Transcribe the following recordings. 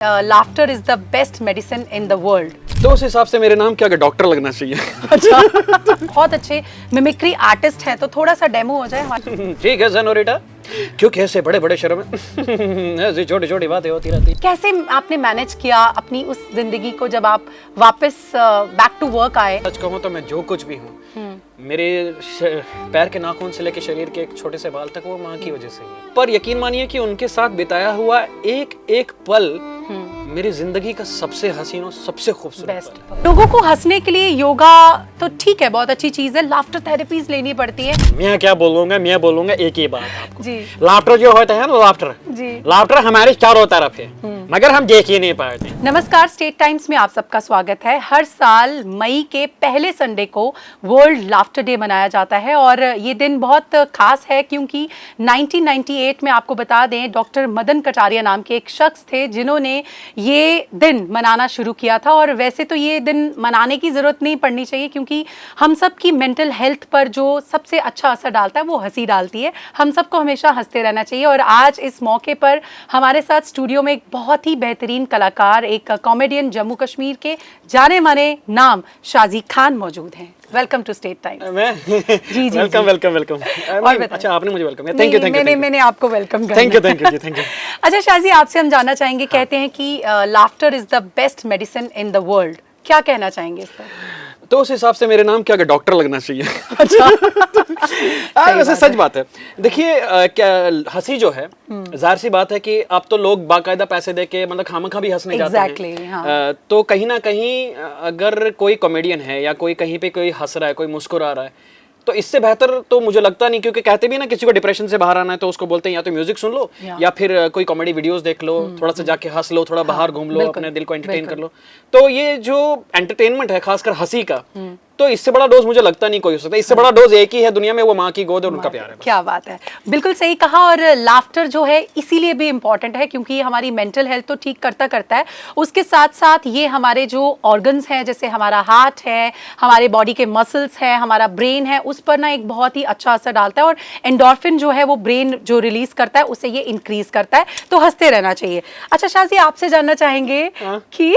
Laughter is the best medicine in the world. तो उस हिसाब से मेरे नाम क्या डॉक्टर लगना चाहिए। अच्छा बहुत अच्छे मिमिक्री आर्टिस्ट हैं, तो थोड़ा सा डेमो हो जाए हमारे। ठीक है जनोरिटा, क्योंकि ऐसे बड़े बड़े शहरों में ऐसी छोटी छोटी बातें होती रहती। कैसे आपने मैनेज किया अपनी उस जिंदगी को जब आप वापस बैक टू वर्क आए? सच कहूँ तो मैं जो कुछ भी हूँ, मेरे पैर के नाखून से लेकर शरीर के एक छोटे से बाल तक वो माँ की वजह से ही। पर यकीन मानिए कि उनके साथ बिताया हुआ एक एक पल मेरी जिंदगी का सबसे हसीन और सबसे खूबसूरत पल है। लोगों को हंसने के लिए योगा तो ठीक है, बहुत अच्छी चीज है, लाफ्टर थेरेपीज लेनी पड़ती है। मैं क्या बोलूंगा, मैं बोलूंगा एक ही बात आपको जी। लाफ्टर जो होता है ना, लाफ्टर जी। लाफ्टर हमारे चारों तरफ है, मगर हम देख ही नहीं पाते। नमस्कार, स्टेट टाइम्स में आप सबका स्वागत है। हर साल मई के पहले संडे को वर्ल्ड लाफ्टर डे मनाया जाता है और ये दिन बहुत खास है क्योंकि 1998 में आपको बता दें डॉक्टर मदन कटारिया नाम के एक शख्स थे जिन्होंने ये दिन मनाना शुरू किया था। और वैसे तो ये दिन मनाने की ज़रूरत नहीं पड़नी चाहिए क्योंकि हम सब की मेंटल हेल्थ पर जो सबसे अच्छा असर डालता है वो हंसी डालती है। हम सबको हमेशा हंसते रहना चाहिए। और आज इस मौके पर हमारे साथ स्टूडियो में एक बहुत ही बेहतरीन कलाकार, एक कॉमेडियन, जम्मू कश्मीर के जाने माने नाम शाजी खान मौजूद हैं। Welcome to State Times. जी जी, वेलकम। अच्छा, आपने मुझे वेलकम किया, थैंक यू। मैंने आपको वेलकम किया। थैंक यू जी। अच्छा शाजी, आपसे हम जानना चाहेंगे, कहते हैं कि laughter is the best medicine in the world, क्या कहना चाहेंगे इस पर? तो उस हिसाब से मेरे नाम क्या डॉक्टर लगना चाहिए। अच्छा वैसे सच बात है। देखिए क्या हंसी जो है, जाहिर सी बात है कि आप तो लोग बाकायदा पैसे दे के मतलब खामखा भी हंसने जाते हैं। हाँ। तो कहीं ना कहीं अगर कोई कॉमेडियन है या कोई कहीं पे कोई हंस रहा है, कोई मुस्कुरा रहा है, तो इससे बेहतर तो मुझे लगता नहीं। क्योंकि कहते भी ना, किसी को डिप्रेशन से बाहर आना है तो उसको बोलते हैं या तो म्यूजिक सुन लो या फिर कोई कॉमेडी वीडियोस देख लो, थोड़ा सा जाके हंस लो, थोड़ा बाहर घूम लो, अपने दिल को एंटरटेन कर लो। तो ये जो एंटरटेनमेंट है, खासकर हंसी का, तो इससे बड़ा डोज मुझे लगता नहीं कोई हो सकता। इससे बड़ा डोज एक ही है दुनिया में, वो माँ की गोद और उनका प्यार है। क्या बात है, बिल्कुल सही कहा। और लाफ्टर जो है इसीलिए भी इम्पोर्टेंट है क्योंकि हमारी मेंटल हेल्थ तो ठीक करता है, उसके साथ साथ ये हमारे जो ऑर्गन्स हैं, जैसे हमारा हार्ट है, हमारे बॉडी के मसल्स हैं, हमारा ब्रेन है, उस पर ना एक बहुत ही अच्छा असर डालता है। और एंडोर्फिन जो है वो ब्रेन जो रिलीज करता है उससे ये इंक्रीज करता है। तो हंसते रहना चाहिए। अच्छा शाजी, आपसे जानना चाहेंगे कि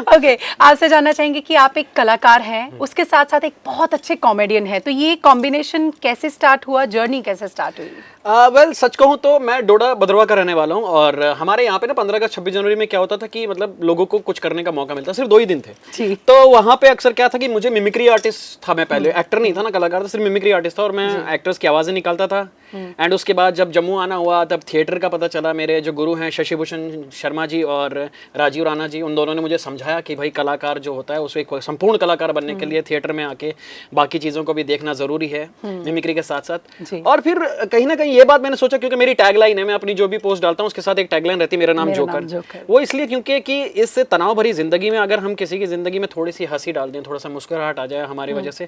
ओके, आपसे जानना चाहेंगे कि आप एक कलाकार हैं, उसके साथ साथ एक बहुत अच्छे कॉमेडियन है, तो ये कॉम्बिनेशन कैसे स्टार्ट हुआ, जर्नी कैसे स्टार्ट हुई? वेल सच कहूँ तो मैं डोडा भद्रवा का रहने वाला हूँ और हमारे यहाँ पे ना 15 अगस्त 26 जनवरी में क्या होता था कि मतलब लोगों को कुछ करने का मौका मिलता, सिर्फ 2 ही दिन थे। तो वहाँ पे अक्सर क्या था कि मुझे मिमिक्री आर्टिस्ट था, मैं पहले एक्टर नहीं था ना, कलाकार था, सिर्फ मिमिक्री आर्टिस्ट था और मैं एक्टर्स की आवाज़ें निकालता था। एंड उसके बाद जब जम्मू आना हुआ तब थिएटर का पता चला। मेरे जो गुरु हैं शशि भूषण शर्मा जी और राजीव राणा जी, उन दोनों ने मुझे समझाया कि भाई कलाकार जो होता है उसे एक संपूर्ण कलाकार बनने के लिए थिएटर में आके बाकी चीज़ों को भी देखना ज़रूरी है मिमिक्री के साथ साथ। और फिर कहीं ना कहीं ये बात मैंने सोचा, क्योंकि मेरी टैगलाइन है, मैं अपनी जो भी पोस्ट डालता हूँ उसके साथ एक टैगलाइन रहती है, मेरा नाम जोकर। वो इसलिए क्योंकि कि इस तनाव भरी जिंदगी में अगर हम किसी की जिंदगी में थोड़ी सी हंसी डाल दें, थोड़ा सा मुस्कुराहट आ जाए हमारी वजह से,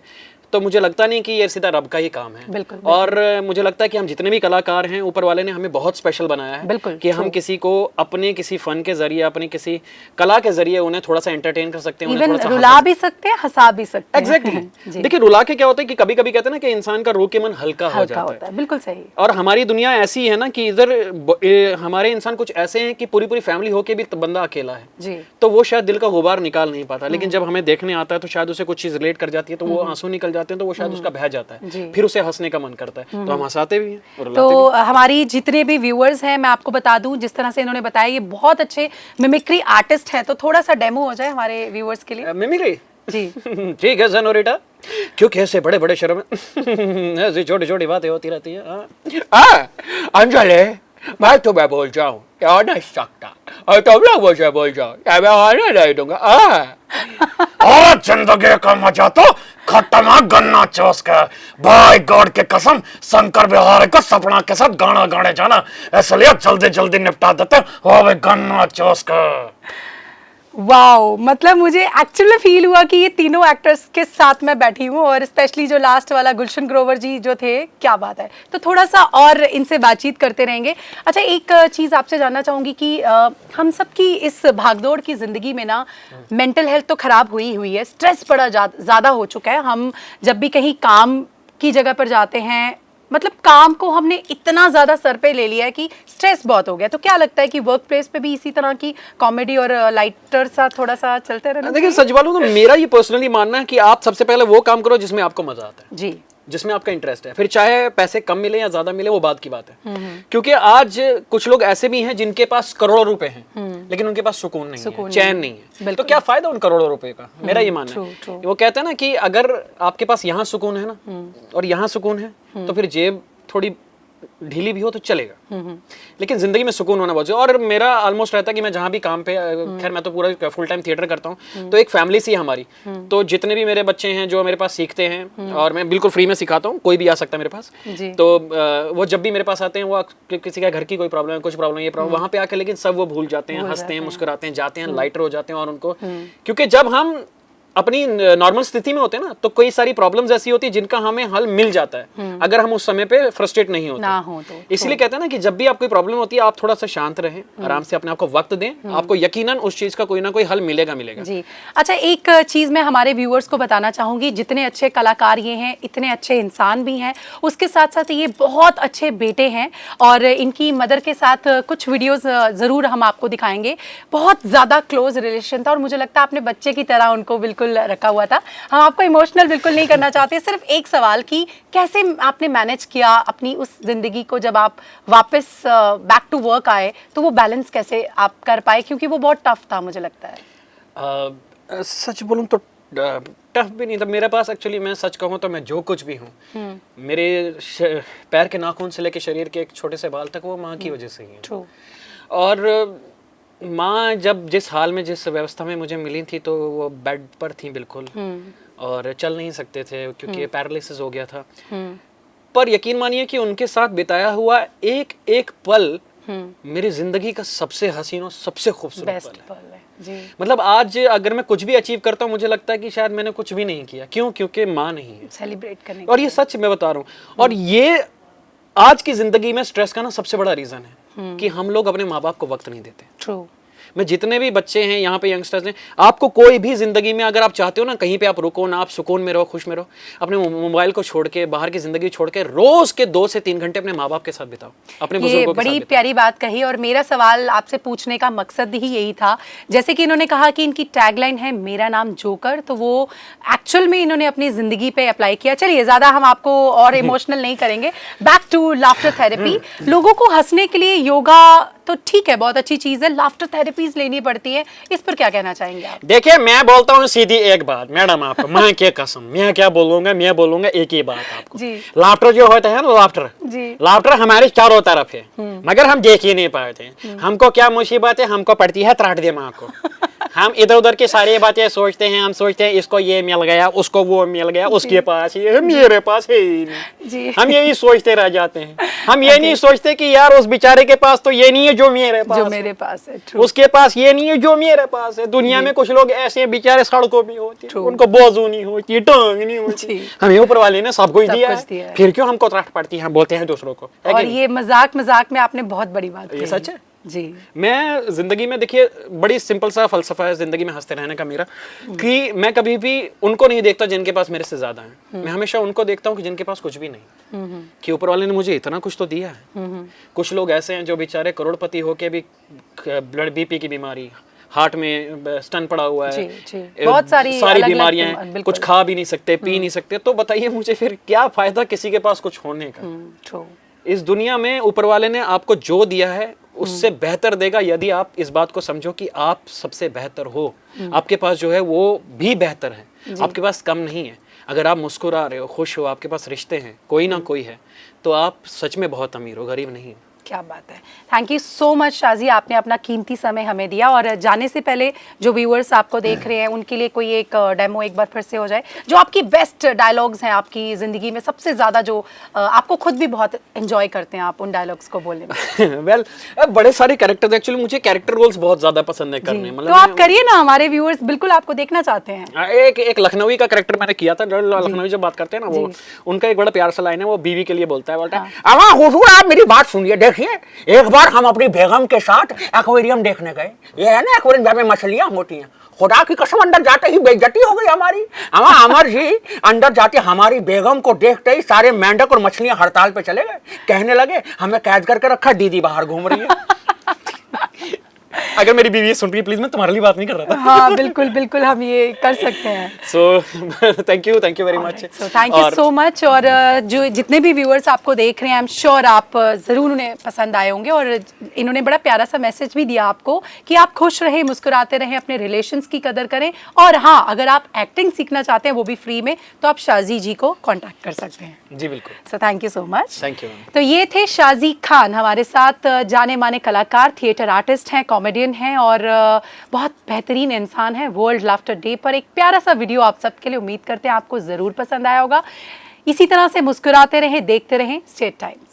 तो मुझे लगता नहीं कि ये सीधा रब का ही काम है। और मुझे लगता है कि हम जितने भी कलाकार हैं, ऊपर वाले ने हमें बहुत स्पेशल बनाया है कि हम किसी को अपने किसी फन के जरिए, अपनी किसी कला के जरिए उन्हें थोड़ा सा एंटरटेन कर सकते हैं, रुला भी सकते हैं, हंसा भी सकते हैं। एग्जैक्टली। देखिए रुला के क्या होता है कि कभी कभी कहते हैं ना कि इंसान का रो के मन हल्का हो जाता है। बिल्कुल सही। और हमारी दुनिया ऐसी है ना कि इधर हमारे इंसान कुछ ऐसे हैं कि पूरी फैमिली होके भी बंदा अकेला है जी। तो वो शायद दिल का गुबार निकाल नहीं पाता, लेकिन जब हमें देखने आता है तो शायद उसे कुछ चीज रिलेट कर जाती है, तो वो आंसू निकल जाते हैं, तो वो शायद उसका बह जाता है, फिर उसे हंसने का मन करता है, तो हम हंसाते भी हैं। तो हमारी जितने भी व्यूअर्स हैं, मैं आपको बता दूं, जिस तरह से इन्होंने बताया ये बहुत अच्छे मिमिक्री आर्टिस्ट हैं, तो थोड़ा सा डेमो हो जाए हमारे व्यूअर्स के लिए। मिमिक्री जी ठीक है जनोरिटा, क्योंकि ऐसे बड़े बड़े शहरों में ऐसी छोटी छोटी बातें होती रहती है। अंजलि, मैं तुम्हें बोल जाऊं क्या नहीं सकता और तुम लोग मुझे बोल जाओ क्या मैं आने नहीं दूंगा। और जिंदगी का मजा तो खतरनाक गन्ना चूस के, भाई गॉड के कसम, शंकर बिहारी का सपना के साथ गाना गाने जाना, इसलिए जल्दी जल्दी निपटा देते हो भाई गन्ना चूस के। वाओ, मतलब मुझे एक्चुअली फील हुआ कि ये तीनों एक्टर्स के साथ मैं बैठी हूँ और स्पेशली जो लास्ट वाला गुलशन ग्रोवर जी जो थे, क्या बात है। तो थोड़ा सा और इनसे बातचीत करते रहेंगे। अच्छा, एक चीज़ आपसे जानना चाहूँगी कि हम सब की इस भागदौड़ की ज़िंदगी में ना मेंटल हेल्थ तो ख़राब हुई है, स्ट्रेस बड़ा ज़्यादा हो चुका है। हम जब भी कहीं काम की जगह पर जाते हैं, मतलब काम को हमने इतना ज्यादा सर पे ले लिया है कि स्ट्रेस बहुत हो गया। तो क्या लगता है कि वर्क प्लेस पे भी इसी तरह की कॉमेडी और लाइटर सा थोड़ा सा चलते रहना? देखिए सच बोलूं तो मेरा ये पर्सनली मानना है कि आप सबसे पहले वो काम करो जिसमें आपको मजा आता है जी, जिसमें आपका इंटरेस्ट है। फिर चाहे पैसे कम मिले या ज्यादा मिले वो बात की बात है। क्योंकि आज कुछ लोग ऐसे भी हैं जिनके पास करोड़ों रुपए हैं लेकिन उनके पास सुकून नहीं है, चैन नहीं है। तो क्या फायदा उन करोड़ों रुपए का? मेरा ये मानना है। वो कहते हैं ना कि अगर आपके पास यहाँ सुकून है ना और यहाँ सुकून है तो फिर जेब थोड़ी ढीली भी हो तो चलेगा, लेकिन जिंदगी में सुकून होना बहुत जरूरी। और मेरा ऑलमोस्ट रहता है कि मैं जहाँ भी काम पे, खैर मैं तो पूरा फुल टाइम थिएटर करता हूँ, तो एक फैमिली सी है हमारी। तो जितने भी मेरे बच्चे हैं जो मेरे पास सीखते हैं और मैं बिल्कुल फ्री में सिखाता हूँ, कोई भी आ सकता है मेरे पास। तो वो जब भी मेरे पास आते हैं, वो किसी का घर की कोई प्रॉब्लम है, कुछ प्रॉब्लम, ये प्रॉब्लम, वहाँ पे आके लेकिन सब वो भूल जाते हैं, हंसते हैं, मुस्कुराते हैं, जाते हैं, लाइटर हो जाते हैं। और उनको, क्योंकि जब हम अपनी नॉर्मल स्थिति में होते हैं ना तो कई सारी प्रॉब्लम्स ऐसी होती है जिनका हमें हल मिल जाता है अगर हम उस समय पे फ्रस्ट्रेट नहीं होते ना हो तो। इसलिए कहते हैं ना कि जब भी आपको प्रॉब्लम होती है आप थोड़ा सा शांत रहें, आराम से अपने आप को वक्त दें, आपको यकीनन उस चीज का कोई ना कोई हल मिलेगा जी। अच्छा, एक चीज मैं हमारे व्यूअर्स को बताना चाहूंगी, जितने अच्छे कलाकार ये हैं, इतने अच्छे इंसान भी हैं, उसके साथ साथ ये बहुत अच्छे बेटे हैं और इनकी मदर के साथ कुछ वीडियोस जरूर हम आपको दिखाएंगे। बहुत ज्यादा क्लोज रिलेशन था और मुझे लगता है आपने बच्चे की तरह उनको बिल्कुल रखा हुआ था। हम आपको इमोशनल बिल्कुल नहीं करना चाहते, सिर्फ एक सवाल कि कैसे आपने मैनेज किया अपनी उस जिंदगी को, जब आप वापस बैक टू वर्क आए तो वो बैलेंस कैसे आप कर पाए, क्योंकि वो बहुत टफ था मुझे लगता है। सच बोलूं तो टफ भी नहीं था मेरे पास। एक्चुअली मैं सच कहूँ तो मैं जो कुछ भी हूँ, मेरे पैर के नाखून से लेके शरीर के एक छोटे से बाल तक वो माँ की वजह से ही है। और माँ जब जिस हाल में, जिस व्यवस्था में मुझे मिली थी, तो वो बेड पर थी बिल्कुल और चल नहीं सकते थे क्योंकि पैरालिसिस हो गया था। पर यकीन मानिए कि उनके साथ बिताया हुआ एक एक पल मेरी जिंदगी का सबसे हसीन और सबसे खूबसूरत पल है। जी। मतलब आज अगर मैं कुछ भी अचीव करता हूँ मुझे लगता है कि शायद मैंने कुछ भी नहीं किया। क्यों? क्योंकि माँ नहीं है सेलिब्रेट करने। और ये सच मैं बता रहा हूँ। और ये आज की जिंदगी में स्ट्रेस का ना सबसे बड़ा रीजन है कि हम लोग अपने माँ बाप को वक्त नहीं देते। ट्रू। मैं जितने भी बच्चे हैं यहाँ पे, यंगस्टर्स हैं, आपको कोई भी जिंदगी में अगर आप चाहते हो ना कहीं पे आप रुको ना, आप सुकून में रहो, खुश में रहो, अपने मोबाइल को छोड़ के, बाहर की जिंदगी छोड़ के रोज के 2 से 3 घंटे अपने माँ बाप के साथ बिताओ, अपने बुजुर्गों के साथ। बड़ी प्यारी बात कही और मेरा सवाल आपसे पूछने का मकसद ही यही था। जैसे कि इन्होंने कहा कि इनकी टैगलाइन है मेरा नाम जोकर, तो वो एक्चुअल में इन्होंने अपनी जिंदगी पे अप्लाई किया। चलिए ज्यादा हम आपको और इमोशनल नहीं करेंगे, बैक टू लाफ्टर थेरेपी। लोगों को हंसने के लिए योगा तो ठीक है, बहुत अच्छी चीज है, लाफ्टर थेरेपीज लेनी पड़ती है, इस पर क्या कहना चाहेंगे आप? देखिए मैं बोलता हूँ सीधी एक बात मैडम, आपको माँ के कसम, मैं क्या बोलूंगा, मैं बोलूंगा एक ही बात आपको जी। लाफ्टर जो होता है ना, लाफ्टर हमारे चारों तरफ है मगर हम देख ही नहीं पाते। हमको क्या मुसीबत है, हमको पड़ती है त्राट दिमाग को। हम इधर उधर की सारी बातें सोचते हैं, हम सोचते हैं इसको ये मिल गया, उसको वो मिल गया, उसके पास ये, मेरे पास है ही नहीं। हम यही सोचते रह जाते हैं। हम ये नहीं सोचते कि यार उस बेचारे के पास तो ये नहीं है जो मेरे पास है, उसके पास ये नहीं है जो मेरे पास है। दुनिया में कुछ लोग ऐसे बेचारे सड़कों भी होते हैं, उनको बोझू नहीं होती, टांग नहीं होती। हमें ऊपर वाले ने सब कुछ दिया है, फिर क्यों हमको त्राट पड़ती है, हम बोलते हैं दूसरों को। और ये मजाक में आपने बहुत बड़ी बात कही। ये सच है जी। मैं जिंदगी में, देखिए बड़ी सिंपल सा फलसफा है जिंदगी में हंसते रहने का मेरा, कि मैं कभी भी उनको नहीं देखता जिनके पास मेरे से ज्यादा है। मैं हमेशा उनको देखता हूँ कि जिनके पास कुछ भी नहीं, कि ऊपर वाले ने मुझे इतना कुछ तो दिया है। कुछ लोग ऐसे हैं जो बेचारे करोड़पति होके भी ब्लड बीपी की बीमारी, हार्ट में स्टन पड़ा हुआ है, बहुत सारी बीमारियां हैं, कुछ खा भी नहीं सकते, पी नहीं सकते। तो बताइए मुझे फिर क्या फायदा किसी के पास कुछ होने का। इस दुनिया में ऊपर वाले ने आपको जो दिया है उससे बेहतर देगा, यदि आप इस बात को समझो कि आप सबसे बेहतर हो। आपके पास जो है वो भी बेहतर है, आपके पास कम नहीं है। अगर आप मुस्कुरा रहे हो, खुश हो, आपके पास रिश्ते हैं, कोई ना कोई है, तो आप सच में बहुत अमीर हो, गरीब नहीं। क्या बात है। Thank you so much Shaji, आपने अपना कीमती समय हमें दिया। और जाने से पहले जो व्यूअर्स आपको देख रहे हैं उनके लिए कोई एक डेमो एक बार फिर से हो जाए, जो आपकी बेस्ट डायलॉग्स हैं आपकी ज़िंदगी में, सबसे ज़्यादा जो आपको खुद भी बहुत एंजॉय करते हैं आप उन डायलॉग्स को बोलने में। वेल बड़े सारे कैरेक्टर्स, एक्चुअली मुझे कैरेक्टर रोल्स बहुत ज़्यादा पसंद है करने। मतलब तो आप करिए ना, हमारे व्यूअर्स बिल्कुल आपको देखना चाहते हैं। एक लखनवी का कैरेक्टर मैंने किया था। लखनवी जब बात करते हैं ना, वो उनका एक बड़ा प्यार सा लाइन है, वो बीवी के लिए बोलता है, आप मेरी बात सुनिए, देखिए, एक बार हम अपनी बेगम के साथ एक्वेरियम देखने गए। ये है ना एक्वेरियम जहाँ पे मछलियां होती हैं। खुदा की कसम अंदर जाते ही बेइज्जती हो गई हमारी। अमर जी अंदर जाते हमारी बेगम को देखते ही सारे मेंढक और मछलियां हड़ताल पे चले गए। कहने लगे हमें कैद करके रखा, दीदी बाहर घूम रही है। अगर मेरी बीवी सुन रही है प्लीज, मैं तुम्हारे लिए बात नहीं कर रहा था। हाँ बिल्कुल बिल्कुल, हम ये कर सकते हैं। So thank you very much. So thank you so much. और जो जितने भी व्यूअर्स आपको देख रहे हैं, आई एम श्योर आप ज़रूर उन्हें पसंद आए होंगे। और इन्होंने बड़ा प्यारा सा मैसेज भी दिया आपको कि आप खुश रहें, मुस्कुराते रहें, अपने रिलेशंस की कदर करें। और हाँ, अगर आप एक्टिंग सीखना चाहते हैं वो भी फ्री में, तो आप शाजी जी को कॉन्टैक्ट कर सकते हैं। जी बिल्कुल। So thank you so much. Thank you. तो ये थे शाजी खान, हमारे साथ जाने माने कलाकार, थिएटर आर्टिस्ट हैं, कॉमेडियन हैं और बहुत बेहतरीन इंसान है। वर्ल्ड लाफ्टर डे पर एक प्यारा सा वीडियो आप सबके लिए, उम्मीद करते हैं आपको ज़रूर पसंद आया होगा। इसी तरह से मुस्कुराते रहें, देखते रहें स्टेट टाइम्स।